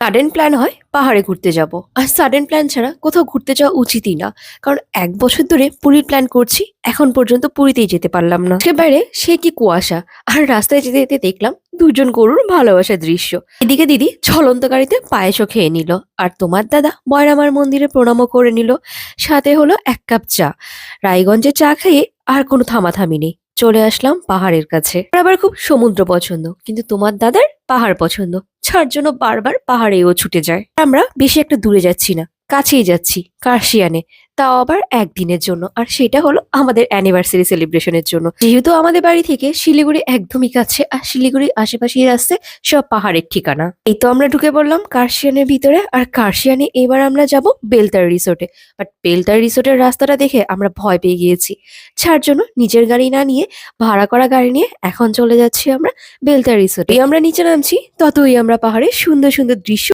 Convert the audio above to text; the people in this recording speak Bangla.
সাডেন প্ল্যান হয় পাহাড়ে ঘুরতে যাব। আর সাডেন প্ল্যান ছাড়া কোথাও ঘুরতে যাওয়া উচিতই না। কারণ ১ বছর ধরে পুরীর প্ল্যান করছি। এখন পর্যন্ত পুরীতেই যেতে পারলাম না। সে বাইরে সে কি কুয়াশা। আর রাস্তায় যেতে যেতে দেখলাম ২ জন গরুর ভালোবাসার দৃশ্য। এদিকে দিদি ঝলন্ত গাড়িতে পায়েসও খেয়ে নিল। আর তোমার দাদা ময়রামার মন্দিরে প্রণামও করে নিল। সাথে হলো ১ কাপ চা। রায়গঞ্জে চা খেয়ে আর কোনো থামাথামি নেই। চলে আসলাম পাহাড়ের কাছে। আমার আবার খুব সমুদ্র পছন্দ। কিন্তু তোমার দাদার পাহাড় পছন্দ। যার জন্য বারবার পাহাড়েও ছুটে যায়। আমরা বেশি একটা দূরে যাচ্ছি না, কাছেই যাচ্ছি কার্শিয়ানে। তাও আবার একদিনের জন্য। আর সেটা হলো আমাদের অ্যানিভার্সারি সেলিব্রেশনের জন্য। যেহেতু আমাদের বাড়ি থেকে শিলিগুড়ি একদমই কাছে, আর শিলিগুড়ির আশেপাশেই আসছে সব পাহাড়ের ঠিকানা। এই তো আমরা ঢুকে পড়লাম কার্শিয়ানের ভিতরে। আর কার্শিয়ানে এবার আমরা যাব বেলতার রিসোর্টে। বাট বেলতার রিসোর্টের রাস্তাটা দেখে আমরা ভয় পেয়ে গিয়েছি। যার জন্য নিজের গাড়ি না নিয়ে ভাড়া করা গাড়ি নিয়ে এখন চলে যাচ্ছি আমরা বেলতার রিসোর্টে। আমরা নিচে নামছি ততই আমরা পাহাড়ের সুন্দর সুন্দর দৃশ্য